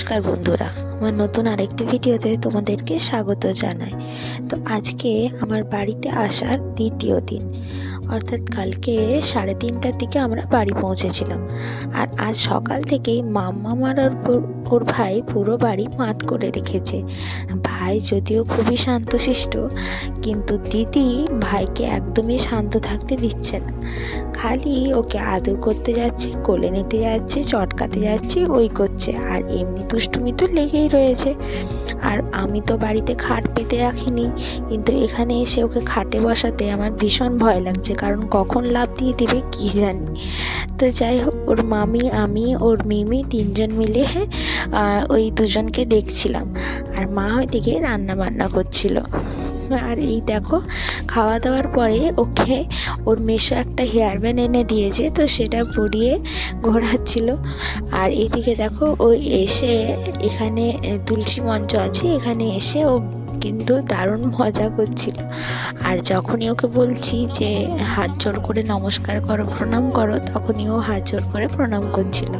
নমস্কার বন্ধুরা, আমার নতুন আরেকটি ভিডিওতে তোমাদেরকে স্বাগত জানাই। তো আজকে আমার বাড়িতে আসার দ্বিতীয় দিন, অর্থাৎ কালকে 3:30টার দিকে আমরা বাড়ি পৌঁছেছিলাম। আর আজ সকাল থেকেই মাম্মাম আর ওর ভাই পুরো বাড়ি মাত করে রেখেছে। ভাই যদিও খুবই শান্তশিষ্ট, কিন্তু দিদি ভাইকে একদমই শান্ত থাকতে দিচ্ছে না। খালি ওকে আদর করতে যাচ্ছে, কোলে নিতে যাচ্ছে, চটকাতে যাচ্ছে, ওই করছে। আর এমনি দুষ্টুমি তো লেগেই রয়েছে। আর আমি তো বাড়িতে খাট পেতে রাখিনি, কিন্তু এখানে এসে ওকে খাটে বসাতে আমার ভীষণ ভয় লাগছে, কারণ কখন লাফ দিয়ে দেবে কী জানি। তো যাই হোক, ওর মামি, আমি, ওর মিমি তিনজন মিলে ওই দুজনকে দেখছিলাম। আর মা ওইদিকে রান্না বান্না করছিল। আর এই দেখো, খাওয়া দাওয়ার পরে ওকে ওর মেশো একটা হেয়ার ব্যান্ড এনে দিয়েছে, তো সেটা পরিয়ে ঘোরাচ্ছিল। আর এদিকে দেখো, ও এসে এখানে তুলসী মঞ্চ আছে, এখানে এসে ও কিন্তু দারুণ মজা করছিল। আর যখনই ওকে বলছি যে হাত জোড় করে নমস্কার করো, প্রণাম করো, তখনই ও হাত জোড় করে প্রণাম করছিল।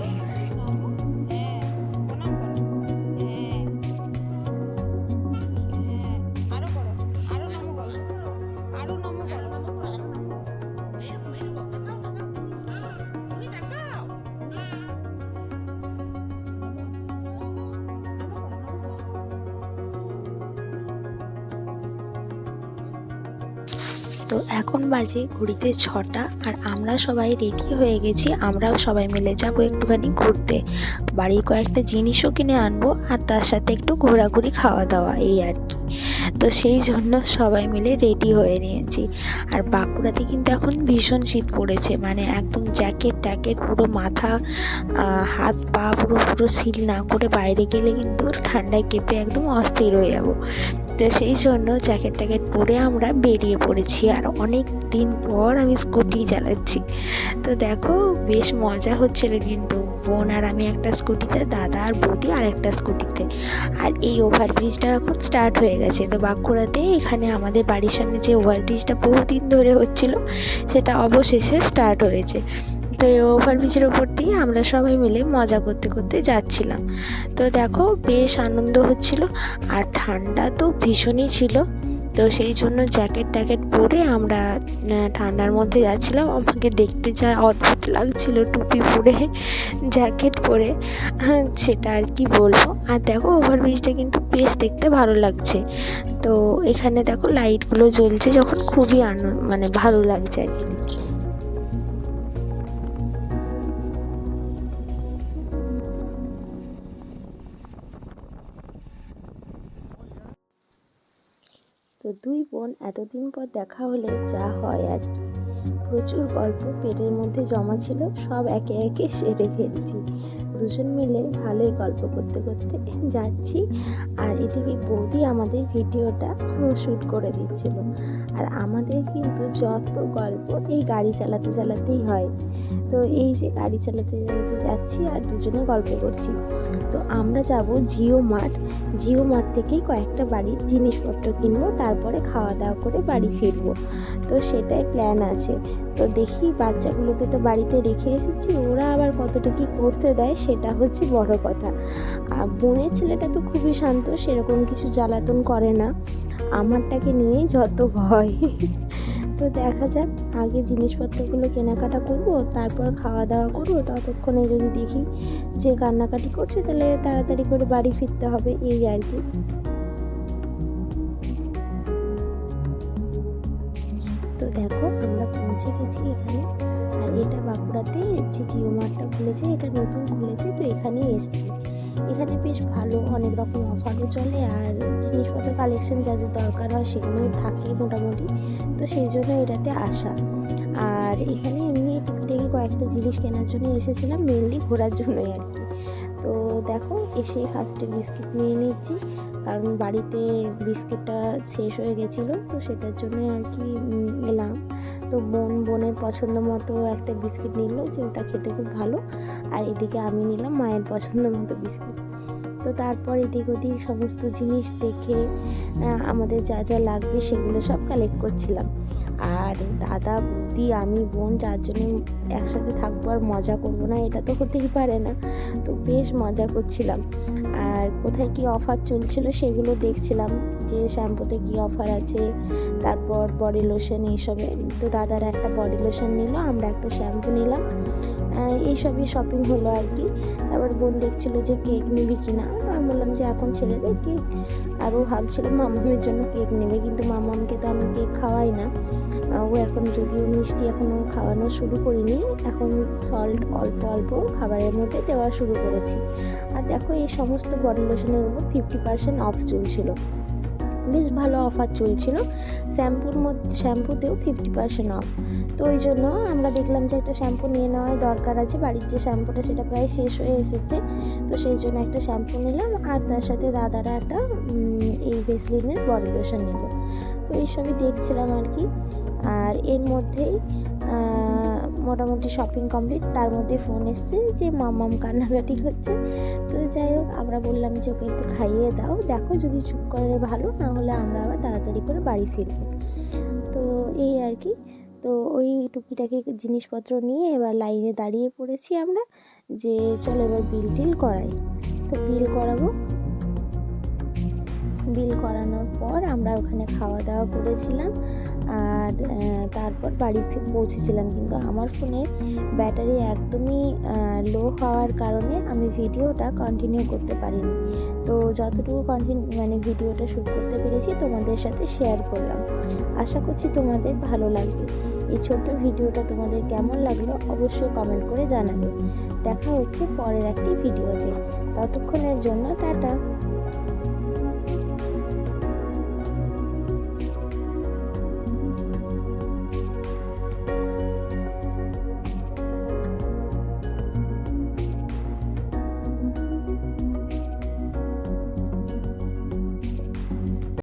তো এখন বাজে ঘড়িতে 6টা, আর আমরা সবাই রেডি হয়ে গেছি। আমরাও সবাই মিলে যাব একটুখানি ঘুরতে। বাড়ির কয়েকটা জিনিসও কিনে আনবো, আর তার সাথে একটু ঘোরাঘুরি, খাওয়া দাওয়া, এই আর কি। তো সেই জন্য সবাই মিলে রেডি হয়ে নিয়েছি। আর বাঁকুড়াতে কিন্তু এখন ভীষণ শীত পড়েছে, মানে একদম জ্যাকেট ট্যাকেট পুরো মাথা, হাত পা পুরো সিল না করে বাইরে গেলে কিন্তু ঠান্ডায় কেঁপে একদম অস্থির হয়ে যাবো। তো সেই জন্য জ্যাকেট ট্যাকেট পরে আমরা বেরিয়ে পড়েছি। আর অনেক দিন পর আমি স্কুটি চালাচ্ছি। তো দেখো, বেশ মজা হচ্ছিল কিন্তু। বোন আর আমি একটা স্কুটিতে, দাদা আর বৌদি আর একটা স্কুটিতে। আর এই ওভারব্রিজটা এখন স্টার্ট হয়ে গেছে। তো বাঁকুড়াতে এখানে আমাদের বাড়ির সামনে যে ওভারব্রিজটা বহুদিন ধরে হচ্ছিল, সেটা অবশেষে স্টার্ট হয়েছে। তো এই ওভারব্রিজের ওপর দিয়ে আমরা সবাই মিলে মজা করতে করতে যাচ্ছিলাম। তো দেখো, বেশ আনন্দ হচ্ছিল। আর ঠান্ডা তো ভীষণই ছিল, তো সেই জন্য জ্যাকেট ট্যাকেট পরে আমরা ঠান্ডার মধ্যে যাচ্ছিলাম। আমাকে দেখতে যা অদ্ভুত লাগছিল, টুপি পরে জ্যাকেট পরে, সেটা আর কি বলবো। আর দেখো, ওভারব্রিজটা কিন্তু বেশ দেখতে ভালো লাগছে। তো এখানে দেখো লাইটগুলো জ্বলছে, যখন খুবই মানে ভালো লাগছে আর কি। তো দুই বোন এতদিন পর দেখা হলে যা হয় আর কি। প্রচুর গল্প পেটের মধ্যে জমা ছিল, সব একে একে সেরে ফেলছি। দুজন মিলে ভালোই গল্প করতে করতে যাচ্ছি। আর এদিকে বৌদি আমাদের ভিডিওটা শ্যুট করে দিচ্ছিল। আর আমাদের কিন্তু যত গল্প এই গাড়ি চালাতে চালাতেই হয়। তো এই যে গাড়ি চালাতে চালাতে যাচ্ছি আর দুজনে গল্প করছি। তো আমরা যাব জিও মার্ট থেকেই কয়েকটা বাড়ির জিনিসপত্র কিনবো, তারপরে খাওয়া দাওয়া করে বাড়ি ফিরবো। তো সেটাই প্ল্যান আছে। তো দেখি, বাচ্চাগুলোকে তো বাড়িতে রেখে এসেছি, ওরা আবার কতটা কি করতে দেয় সেটা হচ্ছে বড় কথা। আর বোনের ছেলেটা তো খুবই শান্ত, সেরকম কিছু জ্বালাতন করে না। আমারটাকে নিয়েই যত ভয়। তো দেখা যাক, আগে জিনিসপত্রগুলো কেনাকাটা করব, তারপর খাওয়া দাওয়া করবো। ততক্ষণে যদি দেখি যে কান্নাকাটি করছে, তাহলে তাড়াতাড়ি করে বাড়ি ফিরতে হবে, এই আর কি। তো দেখো, আমরা পৌঁছে গেছি এখানে। আর এটা বাঁকুড়াতে যে জিও মার্টটা খুলেছে, এটা নতুন খুলেছে, তো এখানেই এসছি। এখানে বেশ ভালো অনেক রকম অফারও চলে, আর জিনিসপত্র কালেকশন যাদের দরকার হয় সেগুলোও থাকে মোটামুটি। তো সেই জন্য এটাতে আসা। আর এখানে এমনি টুকিটাকি কয়েকটা জিনিস কেনার জন্য এসেছিলাম, মেনলি ঘোরার জন্যই আর কি। তো দেখো, এসে ফার্স্টে বিস্কিট নিয়ে নিচ্ছি, কারণ বাড়িতে বিস্কিটটা শেষ হয়ে গেছিলো, তো সেটার জন্য আর কি এলাম। তো বোনের পছন্দ মতো একটা বিস্কিট নিল, যে ওটা খেতে খুব ভালো। আর এদিকে আমি নিলাম মায়ের পছন্দ মতো বিস্কিট। তো তারপর এদিক ওদিক সমস্ত জিনিস দেখে আমাদের যা যা লাগবে সেগুলো সব কালেক্ট করছিলাম। আর দাদা, বৌদি, আমি, বোন 4 জনে একসাথে থাকবো আর মজা করব না, এটা তো হতেই পারে না। তো বেশ মজা করছিলাম। আর কোথায় কি অফার চলছিল সেগুলো দেখছিলাম, যে শ্যাম্পুতে কি অফার আছে, তারপর বডি লোশন এইসবে। তো দাদারা একটা বডি লোশন নিল, আমরা একটা শ্যাম্পু নিলাম, এইসবই শপিং হলো আর কি। তারপর বোন দেখছিল যে কেক নিবি কিনা, তো আমি বললাম যে এখন ছেড়ে দে কেক। আর ও ভাবছিল মামামের জন্য কেক নেবে, কিন্তু মামামকে তো আমি কেক খাওয়াই না। ও এখন যদিও মিষ্টি এখনও খাওয়ানো শুরু করিনি, এখন সল্ট অল্প অল্প খাবারের মধ্যে দেওয়া শুরু করেছি। আর দেখো এই সমস্ত বডি লোশনের উপর 50% অফ চলছিল, বেশ ভালো অফার চলছিল। শ্যাম্পুতেও 50% অফ। তো ওই জন্য আমরা দেখলাম যে একটা শ্যাম্পু নিয়ে নেওয়ার দরকার আছে, বাড়ির যে শ্যাম্পুটা সেটা প্রায় শেষ হয়ে এসেছে। তো সেই জন্য একটা শ্যাম্পু নিলাম, আর তার সাথে দাদারা একটা এই ভেসলিনের বডি লোশন নিল। তো এইসবই দেখছিলাম আর কি। আর এর মধ্যেই মোটামুটি শপিং কমপ্লিট। তার মধ্যে ফোন এসছে যে মামাম কান্নাকাটি হচ্ছে। তো যাই হোক, আমরা বললাম যে ওকে একটু খাইয়ে দাও, দেখো যদি চুপ করে ভালো, না হলে আমরা আবার তাড়াতাড়ি করে বাড়ি ফিরবো। তো এই আর কি। তো ওই টুকিটাকি জিনিসপত্র নিয়ে এবার লাইনে দাঁড়িয়ে পড়েছি আমরা, যে চলো এবার বিল টিল করাই। তো বিল করাবো। বিল করানোর পর আমরা ওখানে খাওয়া দাওয়া করেছিলাম, আর তারপর বাড়ি পৌঁছেছিলাম। কিন্তু আমার ফোনের ব্যাটারি একদমই লো হওয়ার কারণে আমি ভিডিওটা কন্টিনিউ করতে পারিনি। তো যতটুকু ভিডিওটা শ্যুট করতে পেরেছি তোমাদের সাথে শেয়ার করলাম। আশা করছি তোমাদের ভালো লাগবে। এই ছোট্ট ভিডিওটা তোমাদের কেমন লাগলো অবশ্যই কমেন্ট করে জানাবে। দেখা হচ্ছে পরের একটি ভিডিওতে। ততক্ষণের জন্য টাটা।